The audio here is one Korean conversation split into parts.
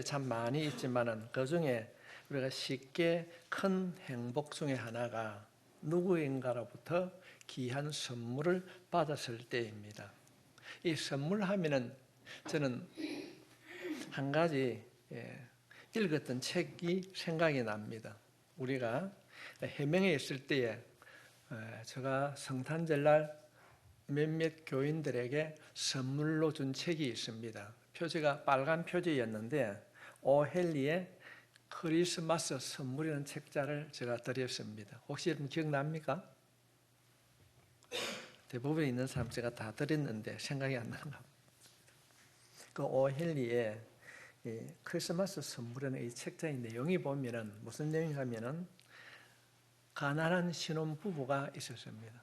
참 많이 있지만은 그 중에 우리가 쉽게 큰 행복 중에 하나가 누구인가로부터 귀한 선물을 받았을 때입니다. 이 선물하면은 저는 한 가지 읽었던 책이 생각이 납니다. 우리가 해명에 있을 때에 제가 성탄절날 몇몇 교인들에게 선물로 준 책이 있습니다. 표지가 빨간 표지였는데 오헨리의 크리스마스 선물이라는 책자를 제가 드렸습니다. 혹시 여러분 기억납니까? 대부분 있는 사람 제가 다 드렸는데 생각이 안 나는 거. 그 오헨리의 크리스마스 선물이라는 이 책자의 내용이 보면은 무슨 내용이냐면은 가난한 신혼 부부가 있었습니다.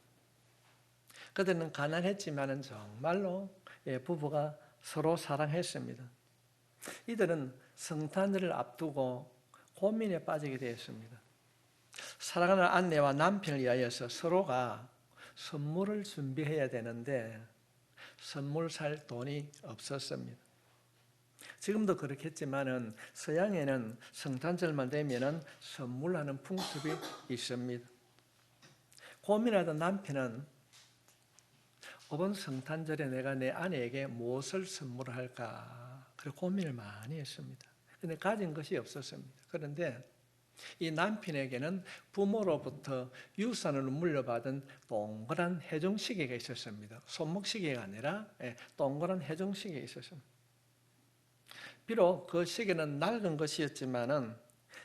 그들은 가난했지만은 정말로 부부가 서로 사랑했습니다. 이들은 성탄절을 앞두고 고민에 빠지게 되었습니다. 사랑하는 아내와 남편을 위하여서 서로가 선물을 준비해야 되는데 선물 살 돈이 없었습니다. 지금도 그렇겠지만은 서양에는 성탄절만 되면은 선물하는 풍습이 있습니다. 고민하던 남편은 이번 성탄절에 내가 내 아내에게 무엇을 선물할까? 그래서 고민을 많이 했습니다. 그런데 가진 것이 없었습니다. 그런데 이 남편에게는 부모로부터 유산으로 물려받은 동그란 해종시계가 있었습니다. 손목시계가 아니라 동그란 해종시계가 있었습니다. 비록 그 시계는 낡은 것이었지만은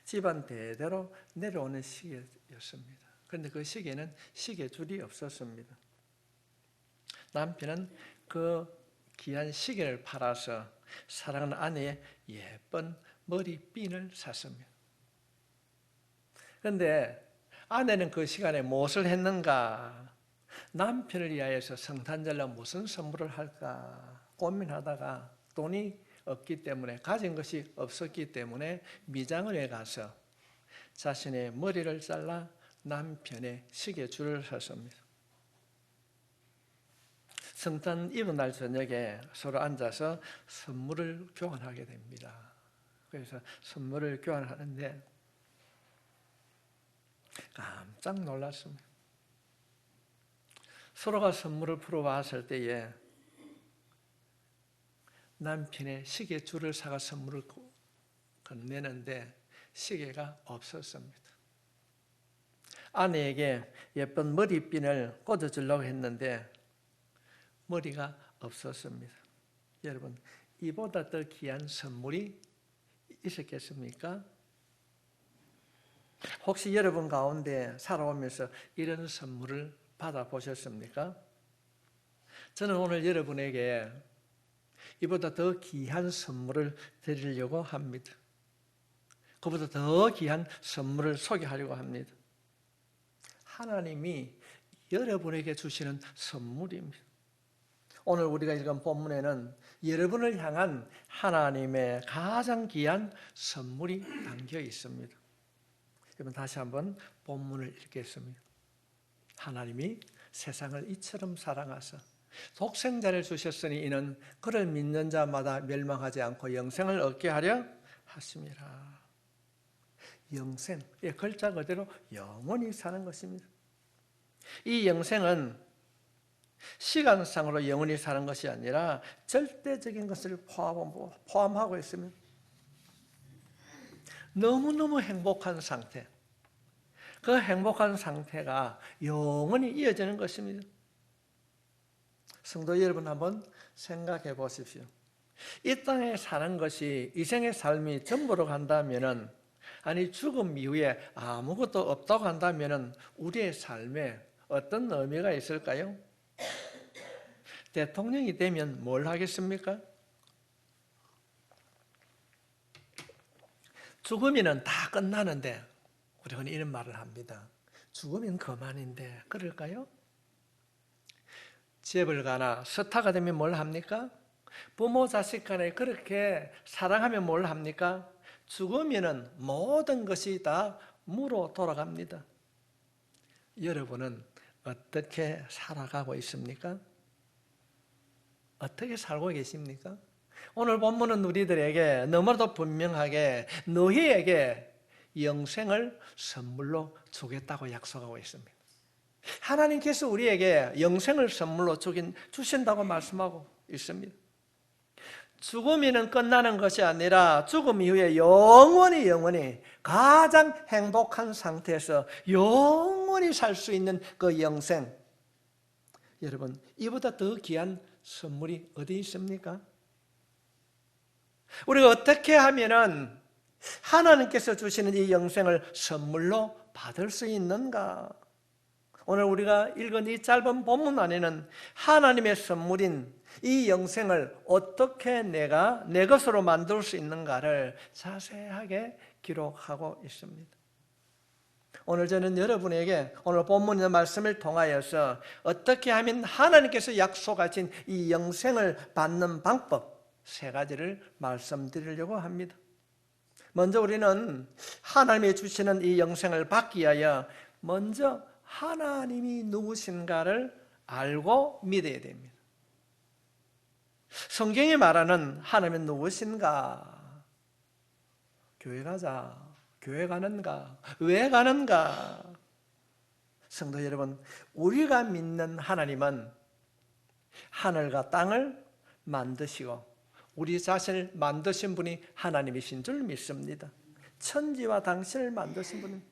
집안 대대로 내려오는 시계였습니다. 그런데 그 시계는 시계줄이 없었습니다. 남편은 그 귀한 시계를 팔아서 사랑하는 아내의 예쁜 머리핀을 샀습니다. 그런데 아내는 그 시간에 무엇을 했는가? 남편을 위하여서 성탄절날 무슨 선물을 할까 고민하다가 돈이 없기 때문에, 가진 것이 없었기 때문에 미장원에 가서 자신의 머리를 잘라 남편의 시계줄을 샀습니다. 성탄 이브 날 저녁에 서로 앉아서 선물을 교환하게 됩니다. 그래서 선물을 교환하는데 깜짝 놀랐습니다. 서로가 선물을 풀어봤을 때에 남편의 시계줄을 사가 선물을 건네는데 시계가 없었습니다. 아내에게 예쁜 머리핀을 꽂아주려고 했는데 머리가 없었습니다. 여러분, 이보다 더 귀한 선물이 있었겠습니까? 혹시 여러분 가운데 살아오면서 이런 선물을 받아보셨습니까? 저는 오늘 여러분에게 이보다 더 귀한 선물을 드리려고 합니다. 그보다 더 귀한 선물을 소개하려고 합니다. 하나님이 여러분에게 주시는 선물입니다. 오늘 우리가 읽은 본문에는 여러분을 향한 하나님의 가장 귀한 선물이 담겨 있습니다. 여러분 다시 한번 본문을 읽겠습니다. 하나님이 세상을 이처럼 사랑하사 독생자를 주셨으니 이는 그를 믿는 자마다 멸망하지 않고 영생을 얻게 하려 하심이라. 영생, 글자 그대로 영원히 사는 것입니다. 이 영생은 시간상으로 영원히 사는 것이 아니라 절대적인 것을 포함하고 있습니다. 너무너무 행복한 상태, 그 행복한 상태가 영원히 이어지는 것입니다. 성도 여러분 한번 생각해 보십시오. 이 땅에 사는 것이 이생의 삶이 전부로 간다면은, 아니 죽음 이후에 아무것도 없다고 한다면은 우리의 삶에 어떤 의미가 있을까요? 대통령이 되면 뭘 하겠습니까? 죽으면 다 끝나는데 우리는 이런 말을 합니다. 죽으면 그만인데 그럴까요? 집을 가나 스타가 되면 뭘 합니까? 부모 자식 간에 그렇게 사랑하면 뭘 합니까? 죽으면 모든 것이 다 무로 돌아갑니다. 여러분은 어떻게 살아가고 있습니까? 어떻게 살고 계십니까? 오늘 본문은 우리들에게 너무나도 분명하게 너희에게 영생을 선물로 주겠다고 약속하고 있습니다. 하나님께서 우리에게 영생을 선물로 주신다고 말씀하고 있습니다. 죽음이는 끝나는 것이 아니라 죽음 이후에 영원히 가장 행복한 상태에서 영원히 살 수 있는 그 영생. 여러분, 이보다 더 귀한 선물이 어디 있습니까? 우리가 어떻게 하면은 하나님께서 주시는 이 영생을 선물로 받을 수 있는가? 오늘 우리가 읽은 이 짧은 본문 안에는 하나님의 선물인 이 영생을 어떻게 내가 내 것으로 만들 수 있는가를 자세하게 기록하고 있습니다. 오늘 저는 여러분에게 오늘 본문의 말씀을 통하여서 어떻게 하면 하나님께서 약속하신 이 영생을 받는 방법 3가지를 말씀드리려고 합니다. 먼저 우리는 하나님이 주시는 이 영생을 받기 위하여 먼저 하나님이 누구신가를 알고 믿어야 됩니다. 성경이 말하는 하나님은 누구신가? 교회 가자. 교회 가는가? 왜 가는가? 성도 여러분, 우리가 믿는 하나님은 하늘과 땅을 만드시고 우리 자신을 만드신 분이 하나님이신 줄 믿습니다. 천지와 당신을 만드신 분입니다.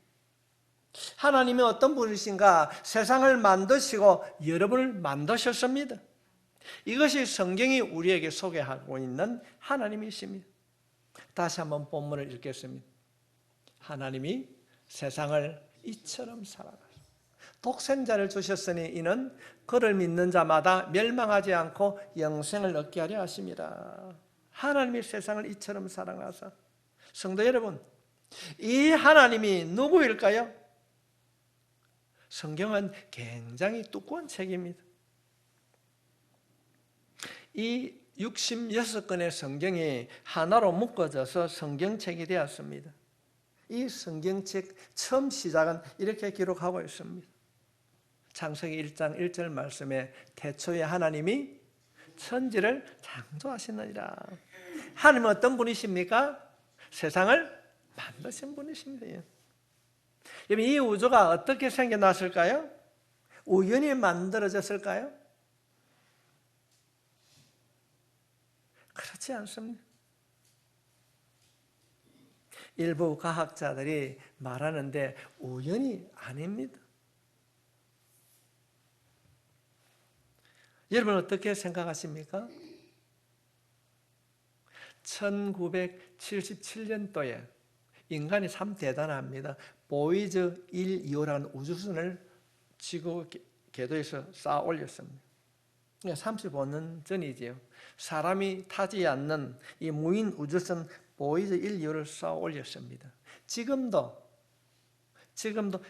하나님이 어떤 분이신가? 세상을 만드시고 여러분을 만드셨습니다. 이것이 성경이 우리에게 소개하고 있는 하나님이십니다. 다시 한번 본문을 읽겠습니다. 하나님이 세상을 이처럼 사랑하셨습니다. 독생자를 주셨으니 이는 그를 믿는 자마다 멸망하지 않고 영생을 얻게 하려 하심이라. 하나님이 세상을 이처럼 사랑하사. 성도 여러분, 이 하나님이 누구일까요? 성경은 굉장히 두꺼운 책입니다. 이 66권의 성경이 하나로 묶어져서 성경책이 되었습니다. 이 성경책 처음 시작은 이렇게 기록하고 있습니다. 창세기 1장 1절 말씀에 태초에 하나님이 천지를 창조하시느니라. 하나님은 어떤 분이십니까? 세상을 만드신 분이십니다. 여러분, 이 우주가 어떻게 생겨났을까요? 우연히 만들어졌을까요? 그렇지 않습니다. 일부 과학자들이 말하는데 우연이 아닙니다. 여러분 어떻게 생각하십니까? 1977년도에 인간이 참 대단합니다. 보이즈 1, 2호라는 우주선을 지구 궤도에서 쌓아 올렸습니다. 35년 전이지요. 사람이 타지 않는 이 무인 우주선 보이즈 1, 2호를 쌓아 올렸습니다. 지금도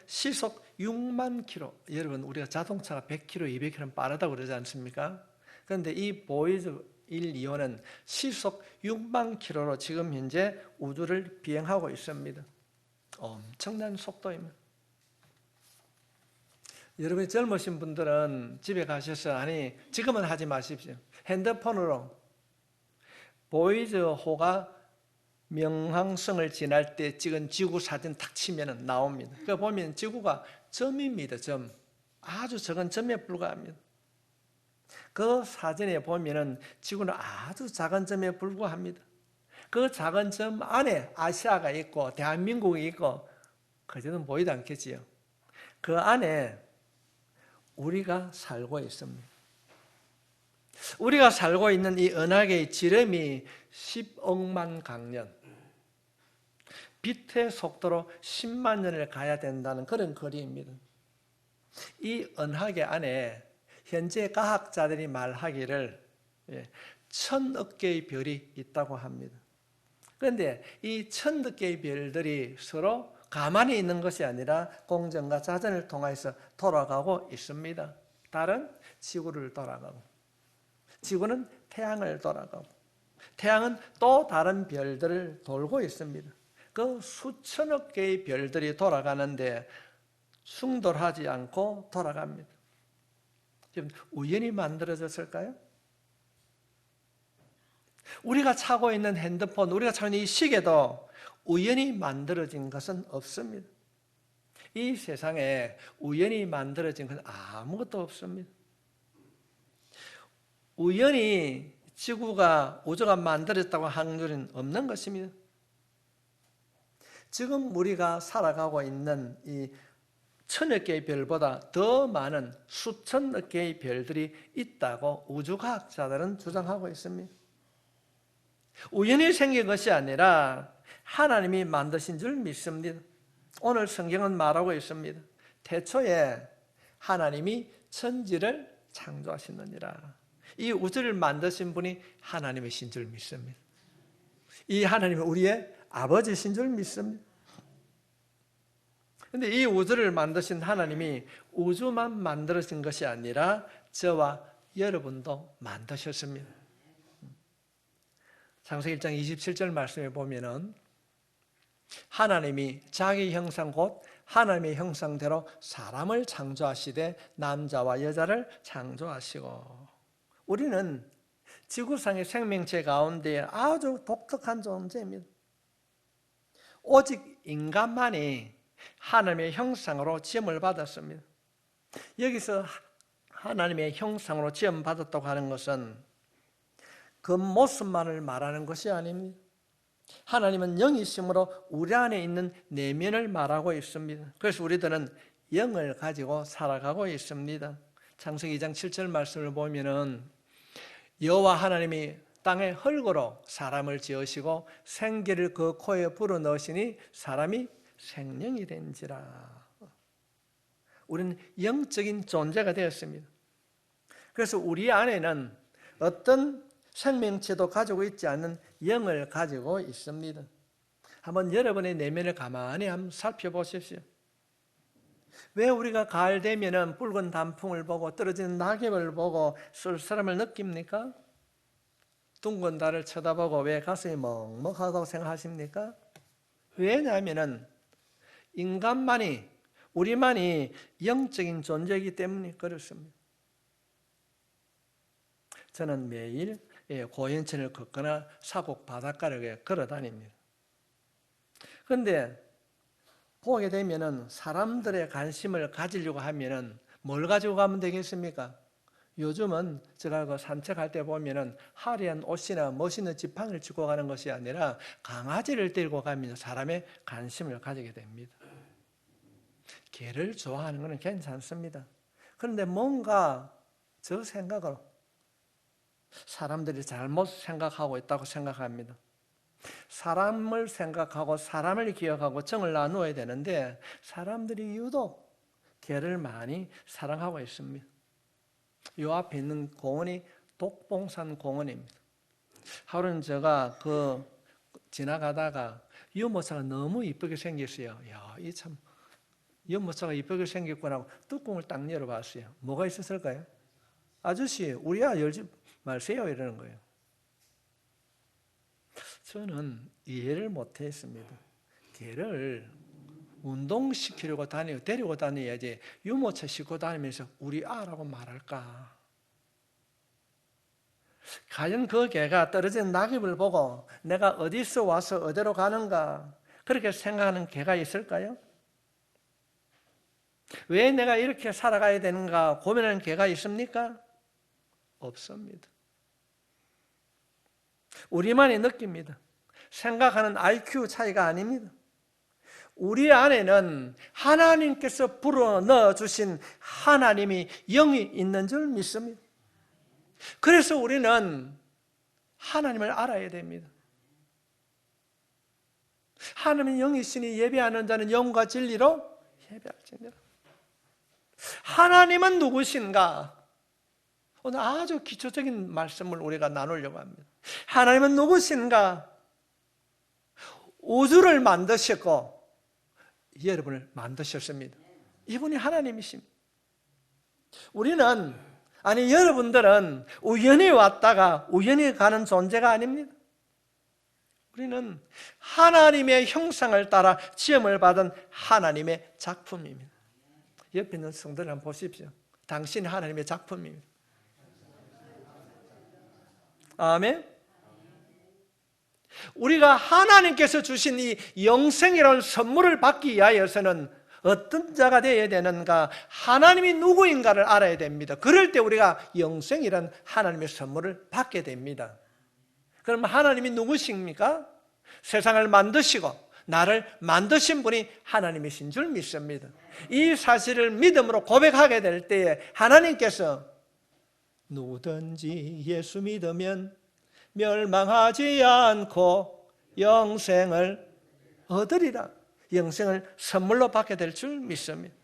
시속 6만 킬로, 여러분 우리가 자동차가 100킬로, 200킬로는 빠르다고 그러지 않습니까? 그런데 이 보이즈 1, 2호는 시속 6만 킬로로 지금 현재 우주를 비행하고 있습니다. 엄청난 속도입니다. 여러분이 젊으신 분들은 집에 가셔서 지금은 하지 마십시오. 핸드폰으로 보이즈호가 명왕성을 지날 때 찍은 지구 사진 탁 치면 나옵니다. 그 보면 지구가 점입니다. 점. 아주 적은 점에 불과합니다. 그 사진에 보면 지구는 아주 작은 점에 불과합니다. 그 작은 점 안에 아시아가 있고 대한민국이 있고 그저는 보이지 않겠지요. 그 안에 우리가 살고 있습니다. 우리가 살고 있는 이 은하계의 지름이 10억만 강년, 빛의 속도로 10만 년을 가야 된다는 그런 거리입니다. 이 은하계 안에 현재 과학자들이 말하기를 1000억 개의 별이 있다고 합니다. 그런데 이 1000억 개의 별들이 서로 가만히 있는 것이 아니라 공전과 자전을 통해서 돌아가고 있습니다. 달은 지구를 돌아가고, 지구는 태양을 돌아가고, 태양은 또 다른 별들을 돌고 있습니다. 그 수천억 개의 별들이 돌아가는데 충돌하지 않고 돌아갑니다. 지금 우연히 만들어졌을까요? 우리가 차고 있는 핸드폰, 우리가 차고 있는 이 시계도 우연히 만들어진 것은 없습니다. 이 세상에 우연히 만들어진 것은 아무것도 없습니다. 우연히 지구가, 우주가 만들어졌다고 하는 것은 없는 것입니다. 지금 우리가 살아가고 있는 이 천여 개의 별보다 더 많은 수천억 개의 별들이 있다고 우주과학자들은 주장하고 있습니다. 우연히 생긴 것이 아니라 하나님이 만드신 줄 믿습니다. 오늘 성경은 말하고 있습니다. 태초에 하나님이 천지를 창조하시느니라. 이 우주를 만드신 분이 하나님이신 줄 믿습니다. 이 하나님은 우리의 아버지신 줄 믿습니다. 그런데 이 우주를 만드신 하나님이 우주만 만들어진 것이 아니라 저와 여러분도 만드셨습니다. 창세기 1장 27절 말씀에 보면은 하나님이 자기 형상 곧 하나님의 형상대로 사람을 창조하시되 남자와 여자를 창조하시고, 우리는 지구상의 생명체 가운데 아주 독특한 존재입니다. 오직 인간만이 하나님의 형상으로 지음을 받았습니다. 여기서 하나님의 형상으로 지음 받았다고 하는 것은 그 모습만을 말하는 것이 아닙니다. 하나님은 영이심으로 우리 안에 있는 내면을 말하고 있습니다. 그래서 우리들은 영을 가지고 살아가고 있습니다. 창세기 2장 7절 말씀을 보면은 여호와 하나님이 땅에 흙으로 사람을 지으시고 생기를 그 코에 불어넣으시니 사람이 생명이 된지라. 우리는 영적인 존재가 되었습니다. 그래서 우리 안에는 어떤 생명체도 가지고 있지 않는 영을 가지고 있습니다. 한번 여러분의 내면을 가만히 한번 살펴보십시오. 왜 우리가 가을 되면은 붉은 단풍을 보고 떨어지는 낙엽을 보고 쓸쓸함을 느낍니까? 둥근 달을 쳐다보고 왜 가슴이 먹먹하다고 생각하십니까? 왜냐하면은 인간만이, 우리만이 영적인 존재이기 때문에 그렇습니다. 저는 매일 고연천을 걷거나 사곡 바닷가를 걸어 다닙니다. 그런데 보게 되면은 사람들의 관심을 가지려고 하면은 뭘 가지고 가면 되겠습니까? 요즘은 제가 산책할 때 보면은 화려한 옷이나 멋있는 지팡이를 짚고 가는 것이 아니라 강아지를 데리고 가면 사람의 관심을 가지게 됩니다. 개를 좋아하는 것은 괜찮습니다. 그런데 뭔가 저 생각으로 사람들이 잘못 생각하고 있다고 생각합니다. 사람을 생각하고 사람을 기억하고 정을 나누어야 되는데 사람들이 유독 개를 많이 사랑하고 있습니다. 요 앞에 있는 공원이 독봉산 공원입니다. 하루는 제가 지나가다가 유모차가 너무 이쁘게 생겼어요. 야, 이 참 유모차가 이쁘게 생겼구나 하고 뚜껑을 딱 열어봤어요. 뭐가 있었을까요? 아저씨, 우리 열지 마세요 이러는 거예요. 저는 이해를 못했습니다. 개를 운동시키려고 데리고 다녀야지 유모차 싣고 다니면서 우리 아라고 말할까? 과연 그 개가 떨어진 낙엽을 보고 내가 어디서 와서 어디로 가는가 그렇게 생각하는 개가 있을까요? 왜 내가 이렇게 살아가야 되는가 고민하는 개가 있습니까? 없습니다. 우리만이 느낍니다. 생각하는 IQ 차이가 아닙니다. 우리 안에는 하나님께서 불어넣어 주신 하나님이 영이 있는 줄 믿습니다. 그래서 우리는 하나님을 알아야 됩니다. 하나님은 영이시니 예배하는 자는 영과 진리로 예배할지니라. 하나님은 누구신가? 오늘 아주 기초적인 말씀을 우리가 나누려고 합니다. 하나님은 누구신가? 우주를 만드셨고 여러분을 만드셨습니다. 이분이 하나님이십니다. 여러분들은 우연히 왔다가 우연히 가는 존재가 아닙니다. 우리는 하나님의 형상을 따라 지음을 받은 하나님의 작품입니다. 옆에 있는 성도를 한번 보십시오. 당신이 하나님의 작품입니다. 아멘. 우리가 하나님께서 주신 이 영생이라는 선물을 받기 위하여서는 어떤 자가 되어야 되는가? 하나님이 누구인가를 알아야 됩니다. 그럴 때 우리가 영생이라는 하나님의 선물을 받게 됩니다. 그럼 하나님이 누구십니까? 세상을 만드시고 나를 만드신 분이 하나님이신 줄 믿습니다. 이 사실을 믿음으로 고백하게 될 때에 하나님께서 누구든지 예수 믿으면 멸망하지 않고 영생을 얻으리라. 영생을 선물로 받게 될 줄 믿습니다.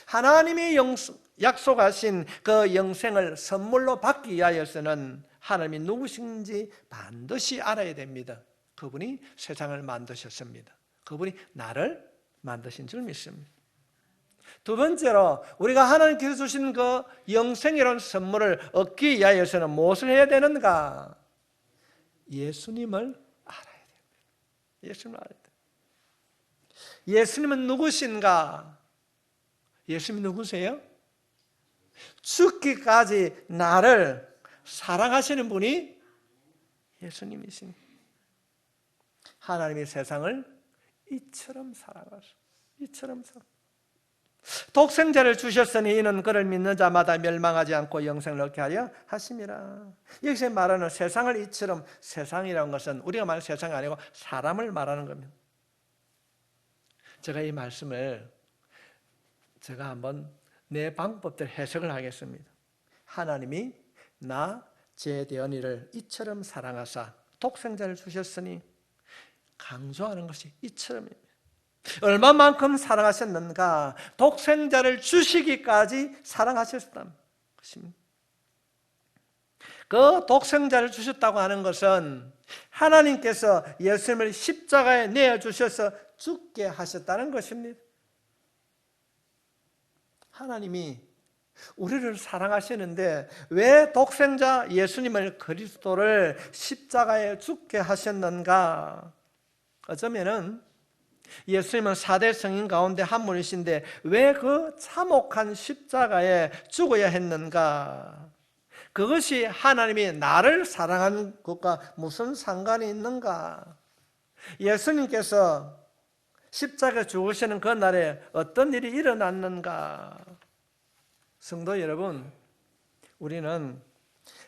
하나님이 약속하신 그 영생을 선물로 받기 위하여서는 하나님이 누구신지 반드시 알아야 됩니다. 그분이 세상을 만드셨습니다. 그분이 나를 만드신 줄 믿습니다. 두 번째로 우리가 하나님께서 주신 그 영생이라는 선물을 얻기 위하여서는 무엇을 해야 되는가? 예수님을 알아야 됩니다. 예수님을 알아야 됩니다. 예수님은 누구신가? 예수님이 누구세요? 죽기까지 나를 사랑하시는 분이 예수님이십니다. 하나님이 세상을 이처럼 사랑하셨습니다. 이처럼 사랑. 독생자를 주셨으니 이는 그를 믿는 자마다 멸망하지 않고 영생을 얻게 하려 하심이라. 여기서 말하는 세상을 이처럼, 세상이라는 것은 우리가 말하는 세상이 아니고 사람을 말하는 겁니다. 제가 이 말씀을 제가 한번 내 방법대로 해석을 하겠습니다. 하나님이 나 제대언이를 이처럼 사랑하사 독생자를 주셨으니 강조하는 것이 이처럼입니다. 얼마만큼 사랑하셨는가? 독생자를 주시기까지 사랑하셨다는 것입니다. 그 독생자를 주셨다고 하는 것은 하나님께서 예수님을 십자가에 내어주셔서 죽게 하셨다는 것입니다. 하나님이 우리를 사랑하시는데 왜 독생자 예수님을 그리스도를 십자가에 죽게 하셨는가? 어쩌면은 예수님은 4대 성인 가운데 한 분이신데 왜 그 참혹한 십자가에 죽어야 했는가? 그것이 하나님이 나를 사랑하는 것과 무슨 상관이 있는가? 예수님께서 십자가에 죽으시는 그 날에 어떤 일이 일어났는가? 성도 여러분, 우리는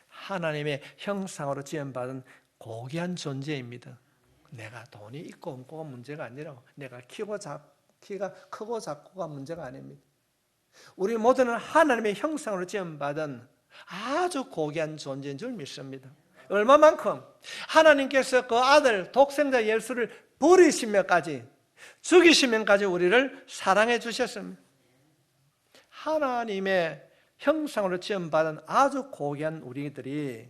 하나님의 형상으로 지음받은 고귀한 존재입니다. 내가 돈이 있고 없고가 문제가 아니라 내가 키가 크고 작고가 문제가 아닙니다. 우리 모두는 하나님의 형상으로 지음받은 아주 고귀한 존재인 줄 믿습니다. 얼마만큼 하나님께서 그 아들 독생자 예수를 버리시면까지 죽이시면까지 우리를 사랑해 주셨습니다. 하나님의 형상으로 지음받은 아주 고귀한 우리들이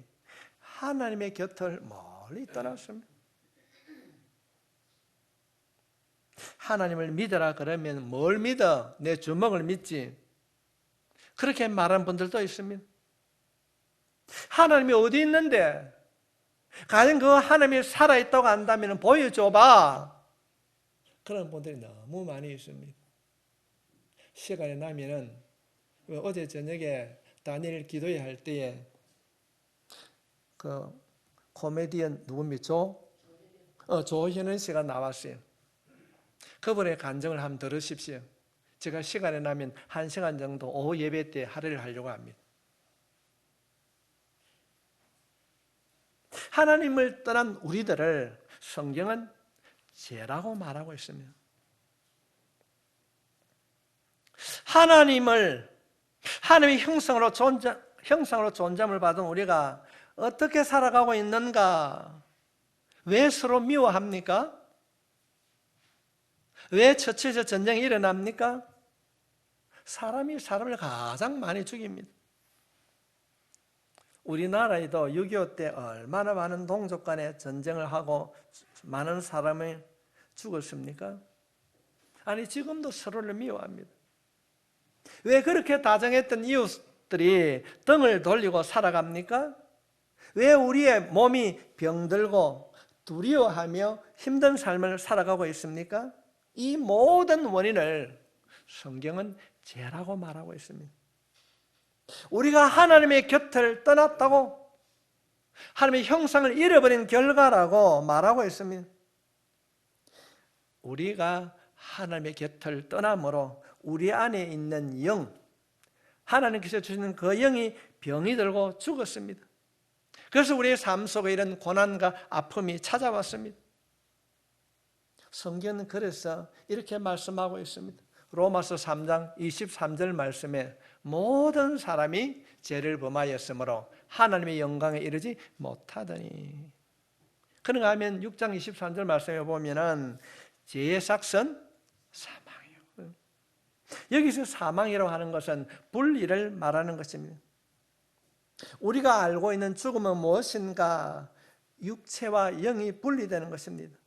하나님의 곁을 멀리 떠났습니다. 하나님을 믿어라 그러면 뭘 믿어? 내 주먹을 믿지. 그렇게 말하는 분들도 있습니다. 하나님이 어디 있는데? 가령 그 하나님이 살아있다고 한다면 보여줘봐. 그런 분들이 너무 많이 있습니다. 시간이 나면은 어제 저녁에 다니엘 기도회 할 때에 그 코미디언 누굽니까? 조현은 씨가 나왔어요. 그분의 간증을 한번 들으십시오. 제가 시간이 나면 1시간 정도 오후 예배 때 할애를 하려고 합니다. 하나님을 떠난 우리들을 성경은 죄라고 말하고 있습니다. 하나님의 형상으로 존재함을 받은 우리가 어떻게 살아가고 있는가? 왜 서로 미워합니까? 왜 처처에서 전쟁이 일어납니까? 사람이 사람을 가장 많이 죽입니다. 우리나라에도 6.25 때 얼마나 많은 동족 간에 전쟁을 하고 많은 사람이 죽었습니까? 아니 지금도 서로를 미워합니다. 왜 그렇게 다정했던 이웃들이 등을 돌리고 살아갑니까? 왜 우리의 몸이 병들고 두려워하며 힘든 삶을 살아가고 있습니까? 이 모든 원인을 성경은 죄라고 말하고 있습니다. 우리가 하나님의 곁을 떠났다고 하나님의 형상을 잃어버린 결과라고 말하고 있습니다. 우리가 하나님의 곁을 떠남으로 우리 안에 있는 영, 하나님께서 주시는 그 영이 병이 들고 죽었습니다. 그래서 우리의 삶 속에 이런 고난과 아픔이 찾아왔습니다. 성경은 그래서 이렇게 말씀하고 있습니다. 로마서 3장 23절 말씀에 모든 사람이 죄를 범하였으므로 하나님의 영광에 이르지 못하더니, 그런가 하면 6장 23절 말씀에 보면은 죄의 삭은 사망이요. 여기서 사망이라고 하는 것은 분리를 말하는 것입니다. 우리가 알고 있는 죽음은 무엇인가? 육체와 영이 분리되는 것입니다.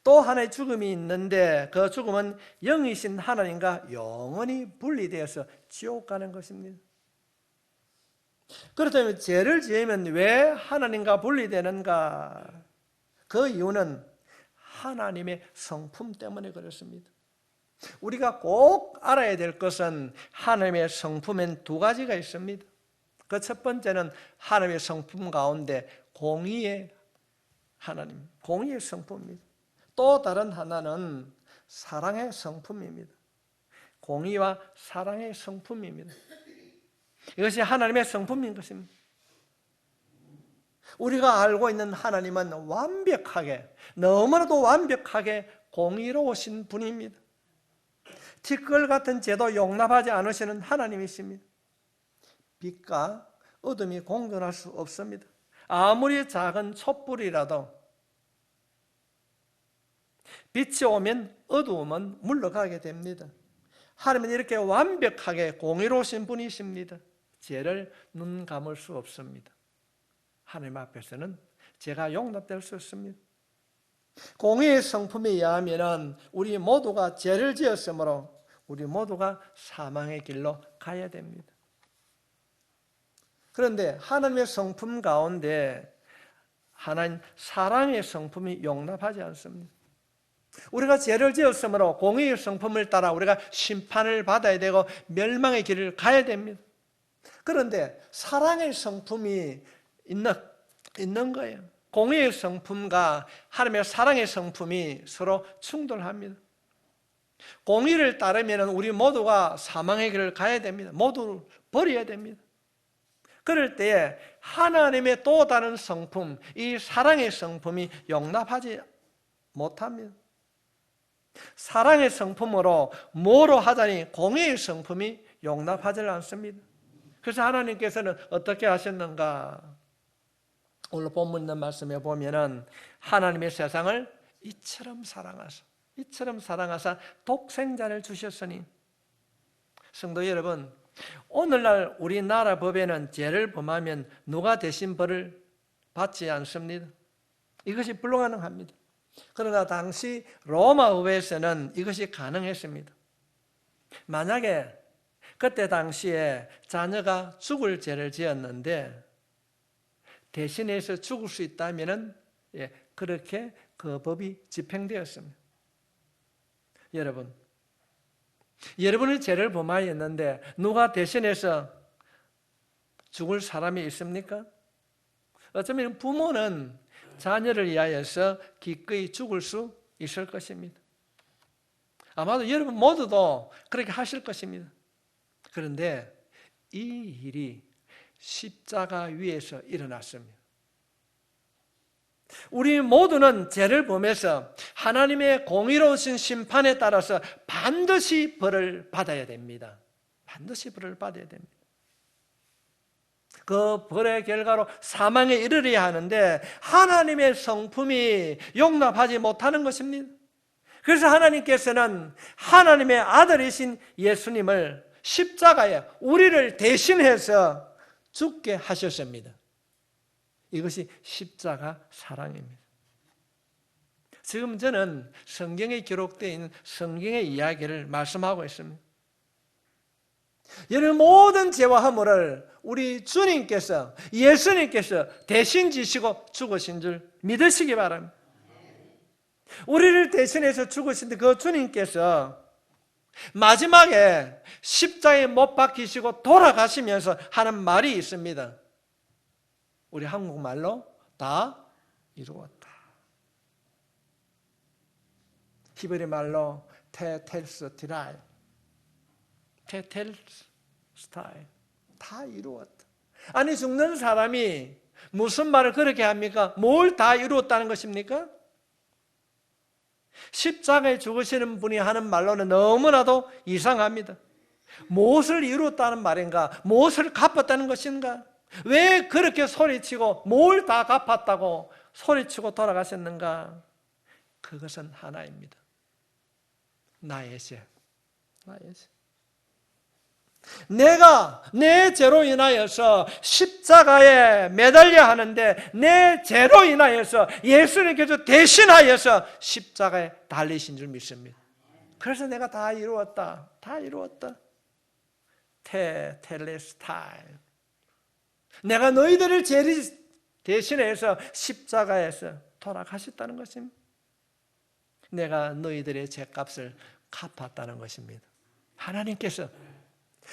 또 하나의 죽음이 있는데 그 죽음은 영이신 하나님과 영원히 분리되어서 지옥 가는 것입니다. 그렇다면 죄를 지으면 왜 하나님과 분리되는가? 그 이유는 하나님의 성품 때문에 그렇습니다. 우리가 꼭 알아야 될 것은 하나님의 성품엔 두 가지가 있습니다. 그 첫 번째는 하나님의 성품 가운데 공의의 하나님, 공의의 성품입니다. 또 다른 하나는 사랑의 성품입니다. 공의와 사랑의 성품입니다. 이것이 하나님의 성품인 것입니다. 우리가 알고 있는 하나님은 완벽하게, 너무나도 완벽하게 공의로우신 분입니다. 티끌 같은 죄도 용납하지 않으시는 하나님이십니다. 빛과 어둠이 공존할 수 없습니다. 아무리 작은 촛불이라도 빛이 오면 어두움은 물러가게 됩니다. 하나님은 이렇게 완벽하게 공의로우신 분이십니다. 죄를 눈 감을 수 없습니다. 하나님 앞에서는 죄가 용납될 수 없습니다. 공의의 성품에 의하면 우리 모두가 죄를 지었으므로 우리 모두가 사망의 길로 가야 됩니다. 그런데 하나님의 성품 가운데 하나님 사랑의 성품이 용납하지 않습니다. 우리가 죄를 지었으므로 공의의 성품을 따라 우리가 심판을 받아야 되고 멸망의 길을 가야 됩니다. 그런데 사랑의 성품이 있는 거예요. 공의의 성품과 하나님의 사랑의 성품이 서로 충돌합니다. 공의를 따르면 우리 모두가 사망의 길을 가야 됩니다. 모두 버려야 됩니다. 그럴 때에 하나님의 또 다른 성품, 이 사랑의 성품이 용납하지 못합니다. 사랑의 성품으로 뭐로 하자니 공의의 성품이 용납하지 않습니다. 그래서 하나님께서는 어떻게 하셨는가? 오늘 본문 있는 말씀에 보면은 하나님의 세상을 이처럼 사랑하사 독생자를 주셨으니. 성도 여러분, 오늘날 우리나라 법에는 죄를 범하면 누가 대신 벌을 받지 않습니다. 이것이 불가능합니다. 그러나 당시 로마 법에서는 이것이 가능했습니다. 만약에 그때 당시에 자녀가 죽을 죄를 지었는데 대신해서 죽을 수 있다면 그렇게 그 법이 집행되었습니다. 여러분이 죄를 범하였는데 누가 대신해서 죽을 사람이 있습니까? 어쩌면 부모는 자녀를 위하여서 기꺼이 죽을 수 있을 것입니다. 아마도 여러분 모두도 그렇게 하실 것입니다. 그런데 이 일이 십자가 위에서 일어났습니다. 우리 모두는 죄를 범해서 하나님의 공의로우신 심판에 따라서 반드시 벌을 받아야 됩니다. 반드시 벌을 받아야 됩니다. 그 벌의 결과로 사망에 이르러야 하는데 하나님의 성품이 용납하지 못하는 것입니다. 그래서 하나님께서는 하나님의 아들이신 예수님을 십자가에 우리를 대신해서 죽게 하셨습니다. 이것이 십자가 사랑입니다. 지금 저는 성경에 기록되어 있는 성경의 이야기를 말씀하고 있습니다. 여러분 모든 죄와 허물을 우리 주님께서, 예수님께서 대신 지시고 죽으신 줄 믿으시기 바랍니다. 우리를 대신해서 죽으신 그 주님께서 마지막에 십자가에 못 박히시고 돌아가시면서 하는 말이 있습니다. 우리 한국말로 다 이루었다. 히브리 말로 테텔스티라이, 테텔스타이, 다 이루었다. 아니 죽는 사람이 무슨 말을 그렇게 합니까? 뭘 다 이루었다는 것입니까? 십자가에 죽으시는 분이 하는 말로는 너무나도 이상합니다. 무엇을 이루었다는 말인가? 무엇을 갚았다는 것인가? 왜 그렇게 소리치고 뭘 다 갚았다고 소리치고 돌아가셨는가? 그것은 하나입니다. 나의 죄. 내가 내 죄로 인하여서 십자가에 매달려 하는데 내 죄로 인하여서 예수님께서 대신하여서 십자가에 달리신 줄 믿습니다. 그래서 내가 다 이루었다. 테텔레스타이. 내가 너희들을 죄를 대신해서 십자가에서 돌아가셨다는 것입니다. 내가 너희들의 죄값을 갚았다는 것입니다. 하나님께서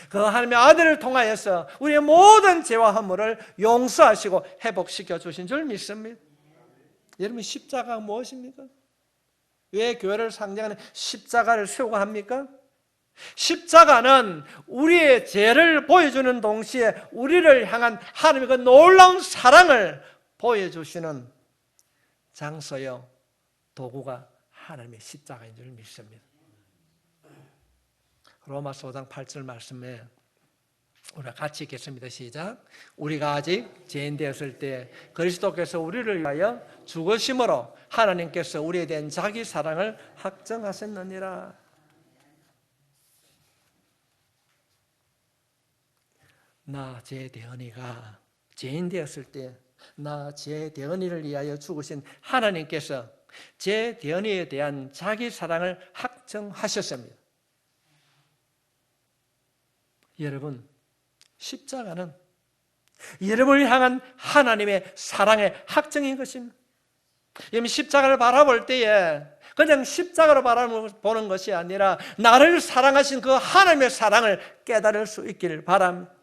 그 하나님의 아들을 통하여서 우리의 모든 죄와 허물을 용서하시고 회복시켜 주신 줄 믿습니다. 여러분, 십자가가 무엇입니까? 왜 교회를 상징하는 십자가를 세우고 합니까? 십자가는 우리의 죄를 보여주는 동시에 우리를 향한 하나님의 그 놀라운 사랑을 보여주시는 장소요, 도구가 하나님의 십자가인 줄 믿습니다. 로마서 5장 8절 말씀에 우리가 같이 읽겠습니다. 시작. 우리가 아직 죄인 되었을 때 그리스도께서 우리를 위하여 죽으심으로 하나님께서 우리에 대한 자기 사랑을 확정하셨느니라. 나 제대언이가 죄인 되었을 때 나 제대언이를 위하여 죽으신 하나님께서 제대언이에 대한 자기 사랑을 확정하셨습니다. 여러분, 십자가는 여러분을 향한 하나님의 사랑의 확정인 것입니다. 여러분, 십자가를 바라볼 때에 그냥 십자가로 바라보는 것이 아니라 나를 사랑하신 그 하나님의 사랑을 깨달을 수 있기를 바랍니다.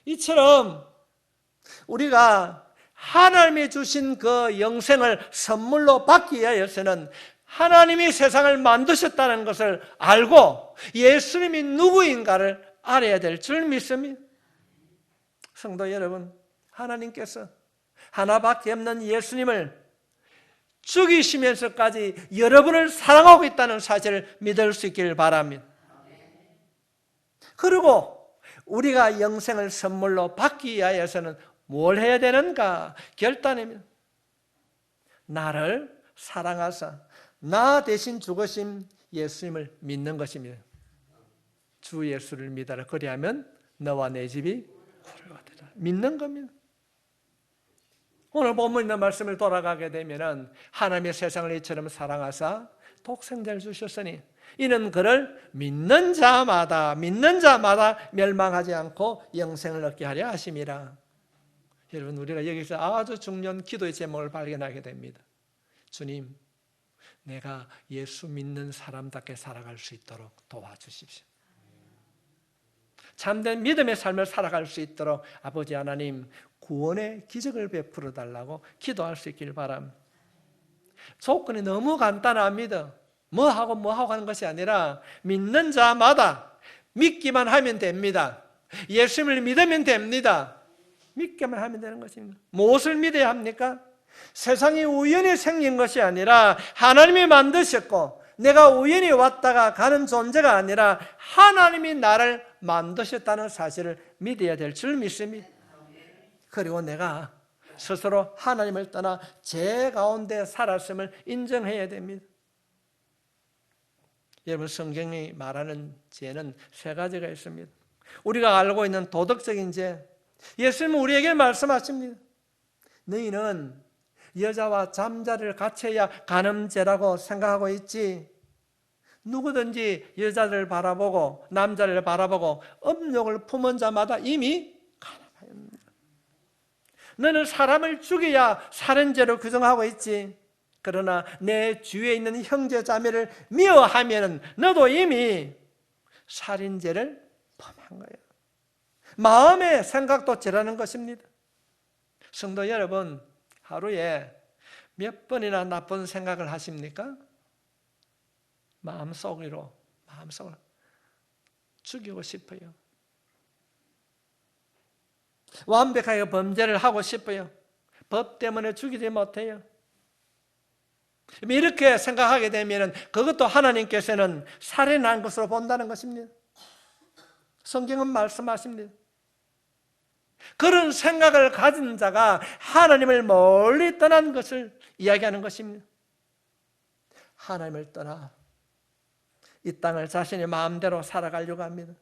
이처럼 우리가 하나님이 주신 그 영생을 선물로 받기 위해서는 하나님이 세상을 만드셨다는 것을 알고 예수님이 누구인가를 알아야 될 줄 믿습니다. 성도 여러분, 하나님께서 하나밖에 없는 예수님을 죽이시면서까지 여러분을 사랑하고 있다는 사실을 믿을 수 있기를 바랍니다. 그리고 우리가 영생을 선물로 받기 위하여서는 뭘 해야 되는가 결단입니다. 나를 사랑하사 나 대신 죽으신 예수님을 믿는 것입니다. 주 예수를 믿어라. 그리하면 너와 내 집이 구원을 얻으리라. 믿는 겁니다. 오늘 본문 있는 말씀을 돌아가게 되면 하나님의 세상을 이처럼 사랑하사 독생자를 주셨으니 이는 그를 믿는 자마다 멸망하지 않고 영생을 얻게 하려 하심이라. 여러분, 우리가 여기서 아주 중요한 기도의 제목을 발견하게 됩니다. 주님, 내가 예수 믿는 사람답게 살아갈 수 있도록 도와주십시오. 참된 믿음의 삶을 살아갈 수 있도록 아버지 하나님 구원의 기적을 베풀어 달라고 기도할 수 있길 바랍니다. 조건이 너무 간단합니다. 뭐하고 하는 것이 아니라 믿는 자마다 믿기만 하면 됩니다. 예수님을 믿으면 됩니다. 믿기만 하면 되는 것입니다. 무엇을 믿어야 합니까? 세상이 우연히 생긴 것이 아니라 하나님이 만드셨고 내가 우연히 왔다가 가는 존재가 아니라 하나님이 나를 만드셨다는 사실을 믿어야 될 줄 믿습니다. 그리고 내가 스스로 하나님을 떠나 죄 가운데 살았음을 인정해야 됩니다. 여러분, 성경이 말하는 죄는 세 가지가 있습니다. 우리가 알고 있는 도덕적인 죄, 예수님은 우리에게 말씀하십니다. 너희는 여자와 잠자리를 같이해야 간음죄라고 생각하고 있지. 누구든지 여자를 바라보고 남자를 바라보고 음욕을 품은 자마다 이미 간음하였느니라. 너는 사람을 죽여야 살인죄로 규정하고 있지. 그러나 내 주위에 있는 형제 자매를 미워하면 너도 이미 살인죄를 범한 거예요. 마음의 생각도 죄라는 것입니다. 성도 여러분, 하루에 몇 번이나 나쁜 생각을 하십니까? 마음속으로 죽이고 싶어요. 완벽하게 범죄를 하고 싶어요. 법 때문에 죽이지 못해요. 이렇게 생각하게 되면 그것도 하나님께서는 살인한 것으로 본다는 것입니다. 성경은 말씀하십니다. 그런 생각을 가진 자가 하나님을 멀리 떠난 것을 이야기하는 것입니다. 하나님을 떠나 이 땅을 자신의 마음대로 살아가려고 합니다.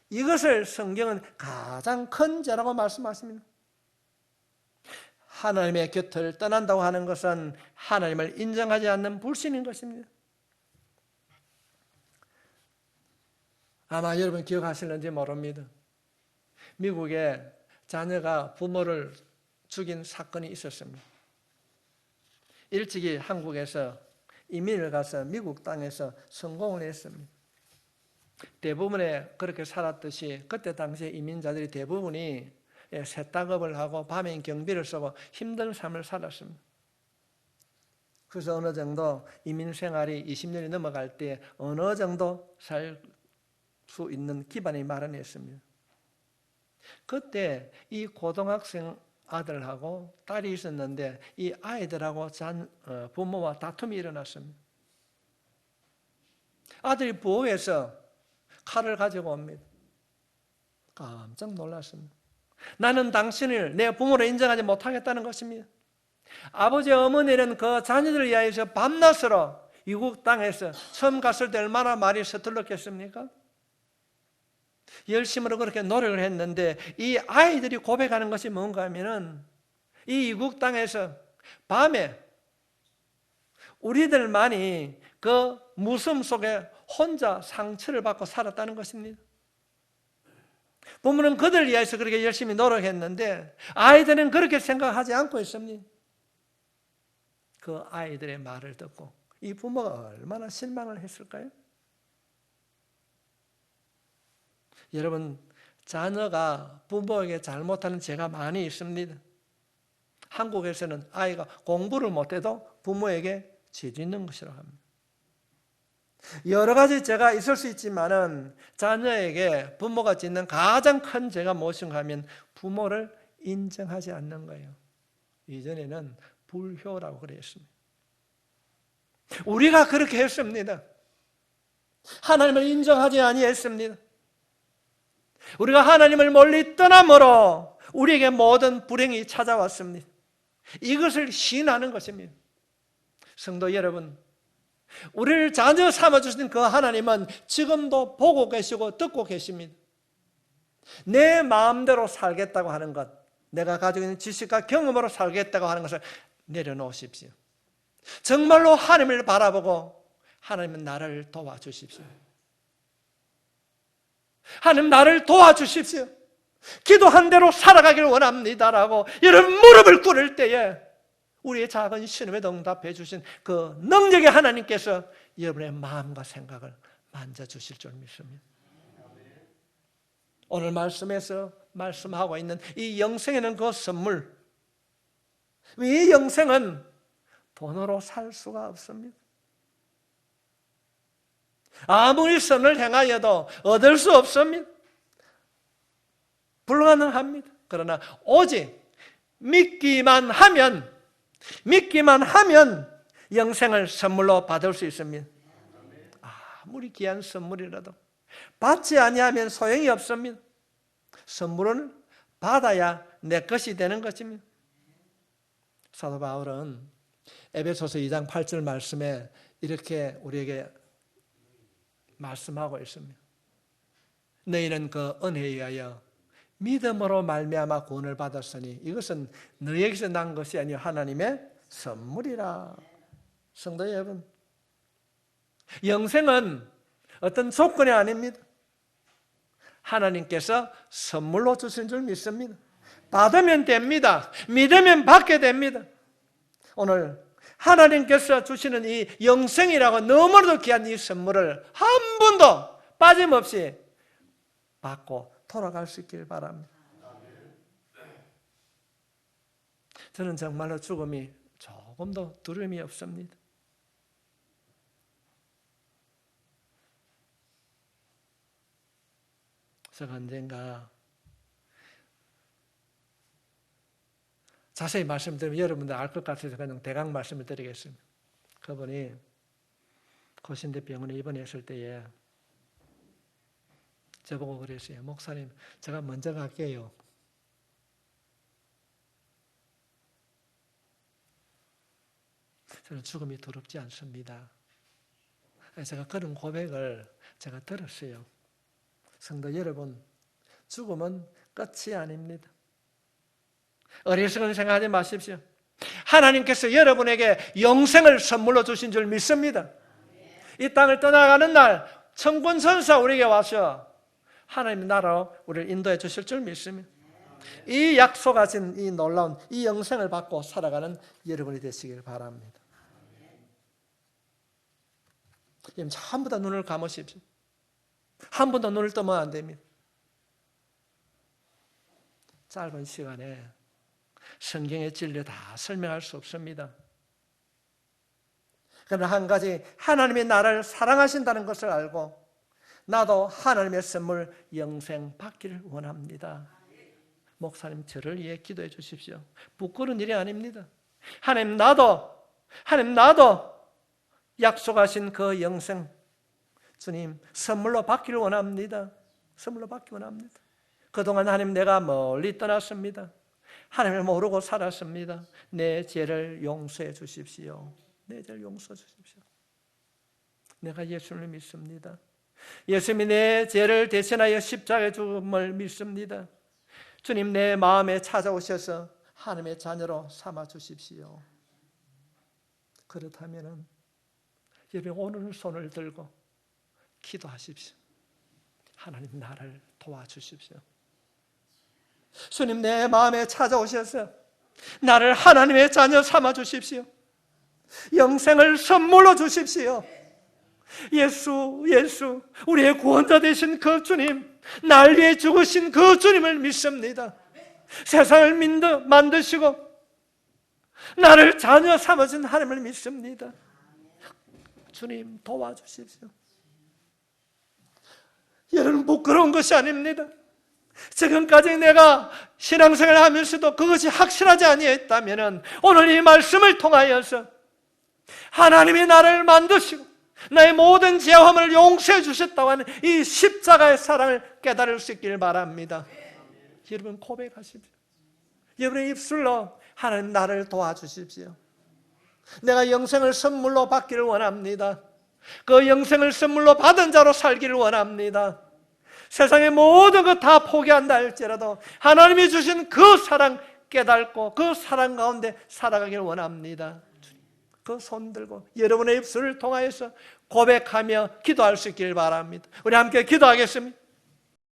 이것을 성경은 가장 큰 죄라고 말씀하십니다. 하나님의 곁을 떠난다고 하는 것은 하나님을 인정하지 않는 불신인 것입니다. 아마 여러분 기억하실는지 모릅니다. 미국에 자녀가 부모를 죽인 사건이 있었습니다. 일찍이 한국에서 이민을 가서 미국 땅에서 성공을 했습니다. 대부분의 그렇게 살았듯이 그때 당시에 이민자들이 대부분이 새딱업을 하고 밤엔 경비를 쓰고 힘든 삶을 살았습니다. 그래서 어느 정도 이민 생활이 20년이 넘어갈 때 어느 정도 살 수 있는 기반이 마련했습니다. 그때 이 고등학생 아들하고 딸이 있었는데 이 아이들하고 부모와 다툼이 일어났습니다. 아들이 부엌에서 칼을 가지고 옵니다. 깜짝 놀랐습니다. 나는 당신을 내 부모로 인정하지 못하겠다는 것입니다. 아버지 어머니는 그 자녀들을 위하여서 밤낮으로 이국 땅에서 처음 갔을 때 얼마나 말이 서툴렀겠습니까? 열심으로 그렇게 노력을 했는데 이 아이들이 고백하는 것이 뭔가 하면은 이 이국 땅에서 밤에 우리들만이 그 무섬 속에 혼자 상처를 받고 살았다는 것입니다. 부모는 그들을 위해서 그렇게 열심히 노력했는데 아이들은 그렇게 생각하지 않고 있습니다. 그 아이들의 말을 듣고 이 부모가 얼마나 실망을 했을까요? 여러분, 자녀가 부모에게 잘못하는 죄가 많이 있습니다. 한국에서는 아이가 공부를 못해도 부모에게 죄 짓는 것이라고 합니다. 여러 가지 죄가 있을 수 있지만은 자녀에게 부모가 짓는 가장 큰 죄가 무엇인가 하면 부모를 인정하지 않는 거예요. 이전에는 불효라고 그랬습니다. 우리가 그렇게 했습니다. 하나님을 인정하지 아니했습니다. 우리가 하나님을 멀리 떠남으로 우리에게 모든 불행이 찾아왔습니다. 이것을 시인하는 것입니다. 성도 여러분, 우리를 자녀 삼아주신 그 하나님은 지금도 보고 계시고 듣고 계십니다. 내 마음대로 살겠다고 하는 것, 내가 가지고 있는 지식과 경험으로 살겠다고 하는 것을 내려놓으십시오. 정말로 하나님을 바라보고 하나님은 나를 도와주십시오. 하나님 나를 도와주십시오. 기도한 대로 살아가길 원합니다라고 여러분 무릎을 꿇을 때에 우리의 작은 신음에 응답해 주신 그 능력의 하나님께서 여러분의 마음과 생각을 만져주실 줄 믿습니다. 오늘 말씀에서 말씀하고 있는 이 영생에는 그 선물, 이 영생은 돈으로 살 수가 없습니다. 아무리 선을 행하여도 얻을 수 없습니다. 불가능합니다. 그러나 오직 믿기만 하면 영생을 선물로 받을 수 있습니다. 아무리 귀한 선물이라도 받지 아니하면 소용이 없습니다. 선물은 받아야 내 것이 되는 것입니다. 사도 바울은 에베소서 2장 8절 말씀에 이렇게 우리에게 말씀하고 있습니다. 너희는 그 은혜에 의하여 믿음으로 말미암아 구원을 받았으니 이것은 너희에게서 난 것이 아니요 하나님의 선물이라. 성도 여러분, 영생은 어떤 조건이 아닙니다. 하나님께서 선물로 주신 줄 믿습니다. 받으면 됩니다. 믿으면 받게 됩니다. 오늘 하나님께서 주시는 이 영생이라고 너무나도 귀한 이 선물을 한 번도 빠짐없이 받고 돌아갈 수 있길 바랍니다. 저는 정말로 죽음이 조금도 두려움이 없습니다. 제가 언젠가 자세히 말씀드리면 여러분들 알 것 같아서 그냥 대강 말씀을 드리겠습니다. 그분이 고신대 병원에 입원했을 때에 저보고 그랬어요. 목사님, 제가 먼저 갈게요. 저는 죽음이 두렵지 않습니다. 제가 그런 고백을 제가 들었어요. 성도 여러분, 죽음은 끝이 아닙니다. 어리석은 생각하지 마십시오. 하나님께서 여러분에게 영생을 선물로 주신 줄 믿습니다. 이 땅을 떠나가는 날 천군천사 우리에게 와서 하나님 나라로 우리를 인도해 주실 줄 믿습니다. 이 약속하신 이 놀라운 이 영생을 받고 살아가는 여러분이 되시길 바랍니다. 전부 다 눈을 감으십시오. 한 번도 눈을 뜨면 안 됩니다. 짧은 시간에 성경의 진리 다 설명할 수 없습니다. 그러나 한 가지, 하나님이 나를 사랑하신다는 것을 알고 나도 하나님의 선물 영생 받기를 원합니다. 목사님, 저를 위해 기도해 주십시오. 부끄러운 일이 아닙니다. 하나님 나도 약속하신 그 영생 주님 선물로 받기를 원합니다. 선물로 받기 원합니다. 그동안 하나님 내가 멀리 떠났습니다. 하나님을 모르고 살았습니다. 내 죄를 용서해 주십시오. 내 죄를 용서해 주십시오. 내가 예수를 믿습니다. 예수님이 내 죄를 대신하여 십자가에 죽음을 믿습니다. 주님 내 마음에 찾아오셔서 하나님의 자녀로 삼아 주십시오. 그렇다면 여러분 오늘 손을 들고 기도하십시오. 하나님 나를 도와주십시오. 주님 내 마음에 찾아오셔서 나를 하나님의 자녀 삼아 주십시오. 영생을 선물로 주십시오. 예수 우리의 구원자 되신 그 주님, 날 위해 죽으신 그 주님을 믿습니다. 세상을 만드시고 나를 자녀 삼아준 하나님을 믿습니다. 주님 도와주십시오. 여러분 부끄러운 것이 아닙니다. 지금까지 내가 신앙생활을 하면서도 그것이 확실하지 아니했다면 오늘 이 말씀을 통하여서 하나님이 나를 만드시고 나의 모든 죄함을 용서해 주셨다고 하는 이 십자가의 사랑을 깨달을 수 있기를 바랍니다. 여러분 고백하십시오. 여러분의 입술로 하나님 나를 도와주십시오. 내가 영생을 선물로 받기를 원합니다. 그 영생을 선물로 받은 자로 살기를 원합니다. 세상의 모든 것 다 포기한다 할지라도 하나님이 주신 그 사랑 깨닫고 그 사랑 가운데 살아가기를 원합니다. 그 손 들고 여러분의 입술을 통하여서 고백하며 기도할 수 있기를 바랍니다. 우리 함께 기도하겠습니다.